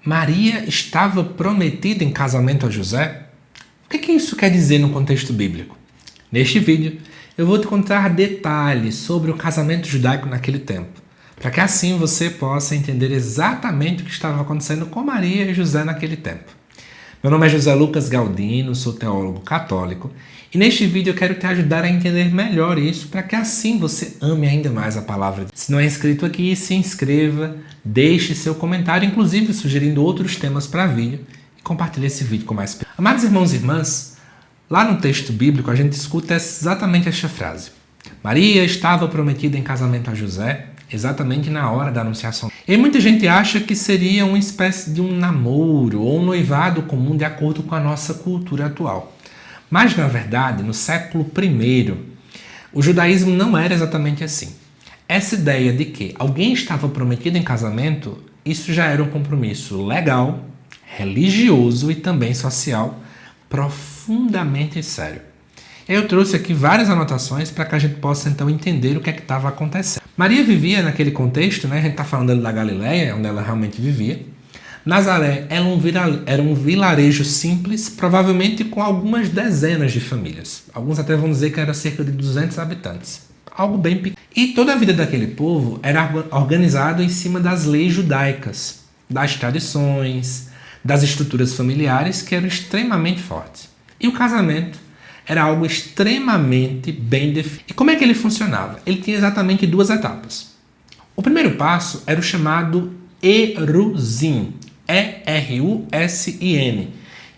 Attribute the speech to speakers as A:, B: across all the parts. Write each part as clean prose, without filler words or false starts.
A: Maria estava prometida em casamento a José? O que isso quer dizer no contexto bíblico? Neste vídeo, eu vou te contar detalhes sobre o casamento judaico naquele tempo, para que assim você possa entender exatamente o que estava acontecendo com Maria e José naquele tempo. Meu nome é José Lucas Galdino, sou teólogo católico, e neste vídeo eu quero te ajudar a entender melhor isso, para que assim você ame ainda mais a palavra de Deus. Se não é inscrito aqui, se inscreva, deixe seu comentário, inclusive sugerindo outros temas para vídeo, e compartilhe esse vídeo com mais pessoas. Amados irmãos e irmãs, lá no texto bíblico a gente escuta exatamente esta frase. Maria estava prometida em casamento a José, exatamente na hora da anunciação. E muita gente acha que seria uma espécie de um namoro ou um noivado comum de acordo com a nossa cultura atual. Mas, na verdade, no século I, o judaísmo não era exatamente assim. Essa ideia de que alguém estava prometido em casamento, isso já era um compromisso legal, religioso e também social, profundamente sério. Eu trouxe aqui várias anotações para que a gente possa então entender o que é que estava acontecendo. Maria vivia naquele contexto, né? A gente está falando ali da Galileia, onde ela realmente vivia. Nazaré era um vilarejo simples, provavelmente com algumas dezenas de famílias. Alguns até vão dizer que era cerca de 200 habitantes. Algo bem pequeno. E toda a vida daquele povo era organizada em cima das leis judaicas, das tradições, das estruturas familiares que eram extremamente fortes. E o casamento era algo extremamente bem definido. E como é que ele funcionava? Ele tinha exatamente duas etapas. O primeiro passo era o chamado Eruzin, E-R-U-S-I-N,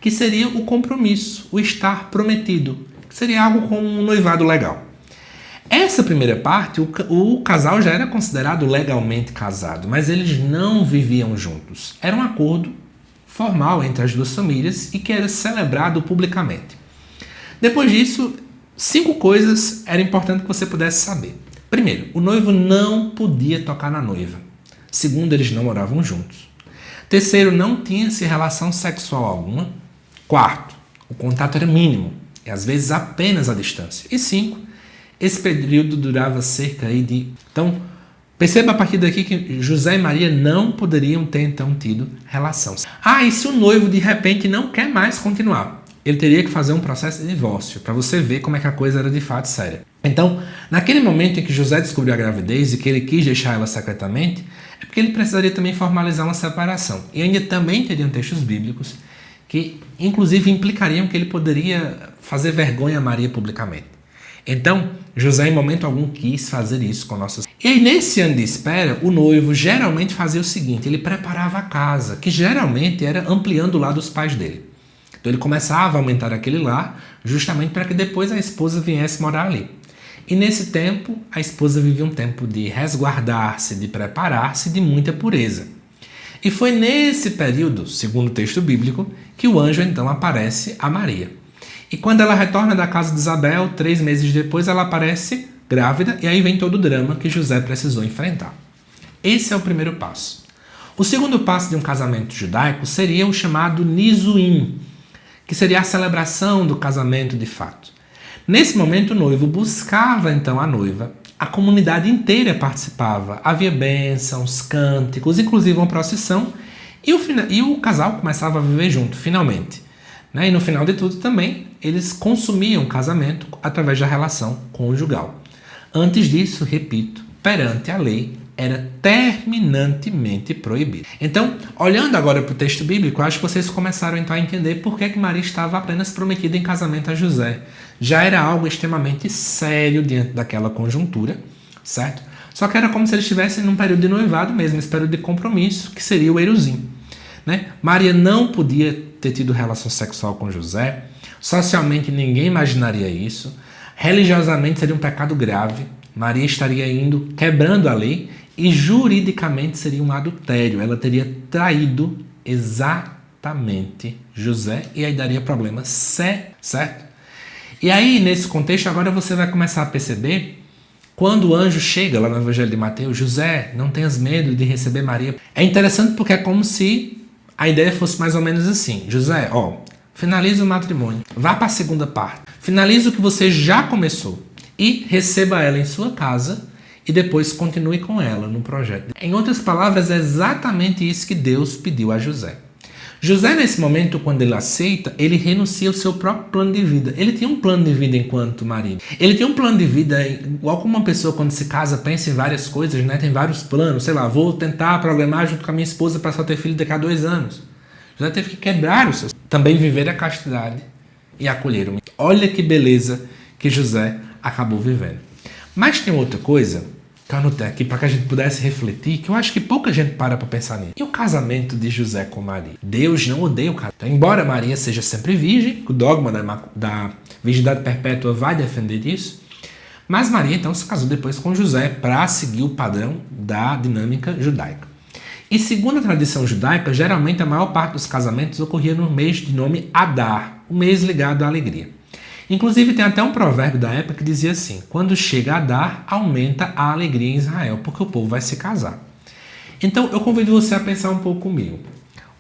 A: que seria o compromisso, o estar prometido, que seria algo como um noivado legal. Essa primeira parte, o casal já era considerado legalmente casado, mas eles não viviam juntos. Era um acordo formal entre as duas famílias e que era celebrado publicamente. Depois disso, 5 coisas era importante que você pudesse saber. Primeiro, o noivo não podia tocar na noiva. Segundo, eles não moravam juntos. Terceiro, não tinha-se relação sexual alguma. Quarto, o contato era mínimo, e às vezes apenas à distância. E 5, esse período durava cerca de... Então, perceba a partir daqui que José e Maria não poderiam ter então tido relação. E se o noivo de repente não quer mais continuar? Ele teria que fazer um processo de divórcio, para você ver como é que a coisa era de fato séria. Então, naquele momento em que José descobriu a gravidez e que ele quis deixar ela secretamente, é porque ele precisaria também formalizar uma separação. E ainda também teriam textos bíblicos que, inclusive, implicariam que ele poderia fazer vergonha a Maria publicamente. Então, José, em momento algum, quis fazer isso com nossas... E aí, nesse ano de espera, o noivo geralmente fazia o seguinte, ele preparava a casa, que geralmente era ampliando o lar dos pais dele. Então ele começava a aumentar aquele lar justamente para que depois a esposa viesse morar ali. E nesse tempo, a esposa vivia um tempo de resguardar-se, de preparar-se, de muita pureza. E foi nesse período, segundo o texto bíblico, que o anjo então aparece a Maria. E quando ela retorna da casa de Isabel, 3 meses depois, ela aparece grávida e aí vem todo o drama que José precisou enfrentar. Esse é o primeiro passo. O segundo passo de um casamento judaico seria o chamado Nizuim, que seria a celebração do casamento de fato. Nesse momento, o noivo buscava então a noiva, a comunidade inteira participava, havia bênçãos, cânticos, inclusive uma procissão, e o casal começava a viver junto, finalmente. E no final de tudo também, eles consumiam o casamento através da relação conjugal. Antes disso, repito, perante a lei, era terminantemente proibido. Então, olhando agora para o texto bíblico, acho que vocês começaram então a entender por que Maria estava apenas prometida em casamento a José. Já era algo extremamente sério diante daquela conjuntura, certo? Só que era como se eles estivessem num período de noivado mesmo, esse período de compromisso, que seria o Eruzim. Maria não podia ter tido relação sexual com José, socialmente ninguém imaginaria isso, religiosamente seria um pecado grave, Maria estaria indo quebrando a lei, e juridicamente seria um adultério. Ela teria traído exatamente José e aí daria problema, certo? E aí, nesse contexto, agora você vai começar a perceber, quando o anjo chega lá no Evangelho de Mateus, José, não tenhas medo de receber Maria. É interessante porque é como se a ideia fosse mais ou menos assim. José, finaliza o matrimônio, vá para a segunda parte, finaliza o que você já começou e receba ela em sua casa. e depois continue com ela no projeto. Em outras palavras, é exatamente isso que Deus pediu a José. José, nesse momento, quando ele aceita, ele renuncia ao seu próprio plano de vida. Ele tinha um plano de vida enquanto marido. Ele tem um plano de vida, igual como uma pessoa quando se casa pensa em várias coisas, né? Tem vários planos. Sei lá, vou tentar programar junto com a minha esposa para só ter filho daqui a 2 anos. José teve que quebrar os seus. Também viver a castidade e acolher o. Olha que beleza que José acabou vivendo. Mas tem outra coisa que eu anotei aqui para que a gente pudesse refletir, que eu acho que pouca gente para pensar nisso. E o casamento de José com Maria? Deus não odeia o casamento. Então, embora Maria seja sempre virgem, o dogma da virgindade perpétua vai defender isso, mas Maria então se casou depois com José para seguir o padrão da dinâmica judaica. E segundo a tradição judaica, geralmente a maior parte dos casamentos ocorria no mês de nome Adar, o mês ligado à alegria. Inclusive tem até um provérbio da época que dizia assim: quando chega Adar, aumenta a alegria em Israel, porque o povo vai se casar. Então eu convido você a pensar um pouco comigo.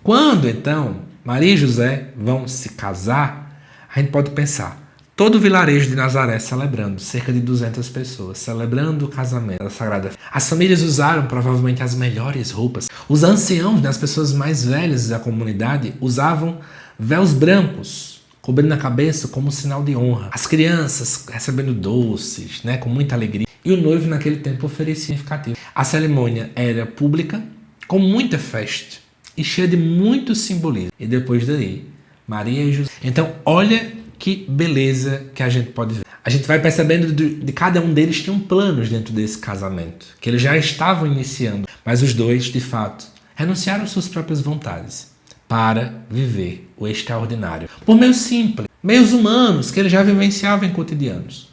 A: Quando então Maria e José vão se casar, a gente pode pensar, todo o vilarejo de Nazaré celebrando, cerca de 200 pessoas, celebrando o casamento da Sagrada. As famílias usaram provavelmente as melhores roupas. Os anciãos, as pessoas mais velhas da comunidade, usavam véus brancos, cobrindo a cabeça como sinal de honra. As crianças recebendo doces, né, com muita alegria. E o noivo naquele tempo oferecia significativo. A cerimônia era pública, com muita festa e cheia de muito simbolismo. E depois daí, Maria e José. Então, olha que beleza que a gente pode ver. A gente vai percebendo de cada um deles tinham planos dentro desse casamento, que eles já estavam iniciando. Mas os dois, de fato, renunciaram às suas próprias vontades para viver o extraordinário. Por meios simples, meios humanos, que ele já vivenciava em cotidianos.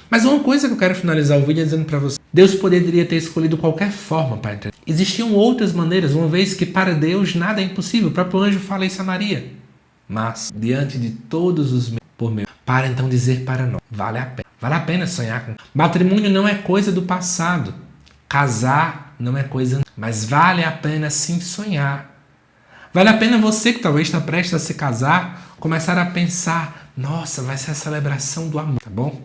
A: Mas uma coisa que eu quero finalizar o vídeo é dizendo para você: Deus poderia ter escolhido qualquer forma para entender. Existiam outras maneiras, uma vez que para Deus nada é impossível. O próprio anjo fala isso a Maria. Mas, diante de todos os meios, por meio, para então dizer para nós, vale a pena. Vale a pena sonhar com. Matrimônio não é coisa do passado. Casar não é coisa. Mas vale a pena sim sonhar. Vale a pena você que talvez está prestes a se casar, começar a pensar, nossa, vai ser a celebração do amor, tá bom?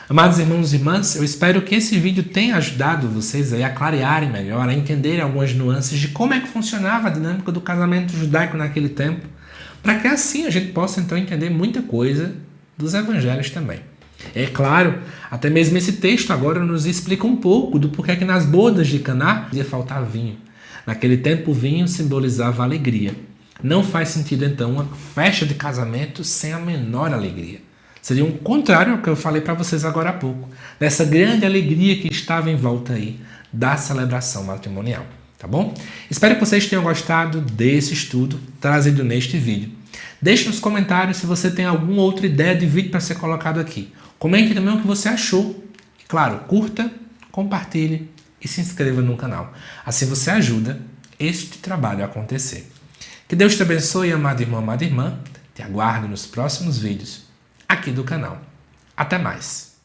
A: Amados irmãos e irmãs, eu espero que esse vídeo tenha ajudado vocês a clarearem melhor, a entenderem algumas nuances de como é que funcionava a dinâmica do casamento judaico naquele tempo, para que assim a gente possa então entender muita coisa dos evangelhos também. É claro, até mesmo esse texto agora nos explica um pouco do porquê que nas bodas de Caná ia faltar vinho. Naquele tempo o vinho simbolizava alegria. Não faz sentido então uma festa de casamento sem a menor alegria. Seria um contrário ao que eu falei para vocês agora há pouco, dessa grande alegria que estava em volta aí da celebração matrimonial, tá bom? Espero que vocês tenham gostado desse estudo trazido neste vídeo. Deixe nos comentários se você tem alguma outra ideia de vídeo para ser colocado aqui. Comente também o que você achou. E, claro, curta, compartilhe e se inscreva no canal. Assim você ajuda este trabalho a acontecer. Que Deus te abençoe, amado irmão, amada irmã. Te aguardo nos próximos vídeos aqui do canal. Até mais!